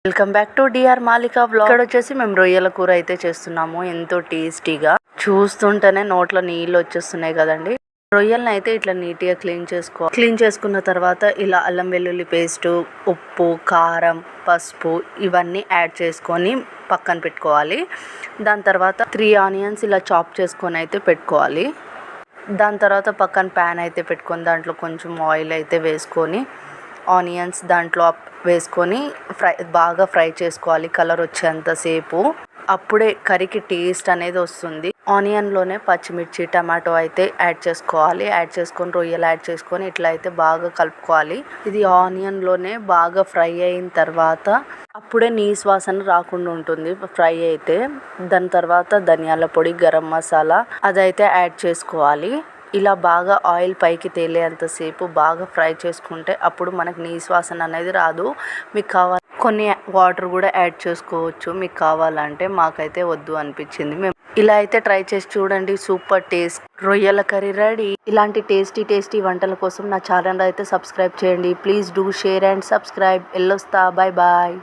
Welcome back to DR Malika vlog. ఇక్కడ వచ్చేసి మేము రొయ్యల కూర అయితే చేస్తున్నాము. ఎంతో టేస్టీగా, చూస్తుంటేనే నోట్లో నీళ్ళు వచ్చేస్తున్నాయి కదండి. రొయ్యలను అయితే ఇట్లా నీట్గా క్లీన్ చేసుకున్న తర్వాత ఇలా అల్లం వెల్లుల్లి పేస్టు, ఉప్పు, కారం, పసుపు ఇవన్నీ యాడ్ చేసుకొని పక్కన పెట్టుకోవాలి. దాని తర్వాత 3 ఆనియన్స్ ఇలా చాప్ చేసుకొని అయితే పెట్టుకోవాలి. దాని తర్వాత పక్కన ప్యాన్ అయితే పెట్టుకొని దాంట్లో కొంచెం ఆయిల్ అయితే వేసుకొని ఆనియన్స్ దాంట్లో వేసుకొని బాగా ఫ్రై చేసుకోవాలి కలర్ వచ్చేంతసేపు. అప్పుడే కర్రీకి టేస్ట్ అనేది వస్తుంది. ఆనియన్లోనే పచ్చిమిర్చి, టమాటో అయితే యాడ్ చేసుకోవాలి. యాడ్ చేసుకొని రొయ్యలు యాడ్ చేసుకొని ఇట్లా అయితే బాగా కలుపుకోవాలి. ఇది ఆనియన్లోనే బాగా ఫ్రై అయిన తర్వాత అప్పుడే నీసు వాసన రాకుండా ఉంటుంది ఫ్రై అయితే. దాని తర్వాత ధనియాల పొడి, గరం మసాలా అదైతే యాడ్ చేసుకోవాలి. ఇలా బాగా ఆయిల్ పైకి తేలేంతసేపు బాగా ఫ్రై చేసుకుంటే అప్పుడు మనకు నీసు వాసన అనేది రాదు. మీకు కావాలి కొన్ని వాటర్ కూడా యాడ్ చేసుకోవచ్చు మీకు కావాలంటే. మాకైతే వద్దు అనిపించింది. మేము ఇలా అయితే ట్రై చేసి చూడండి. సూపర్ టేస్ట్ రొయ్యల కర్రీ రెడీ. ఇలాంటి టేస్టీ వంటల కోసం నా ఛానల్ అయితే సబ్స్క్రైబ్ చేయండి. Please do share and subscribe. ఎల్లొస్తా. Bye bye.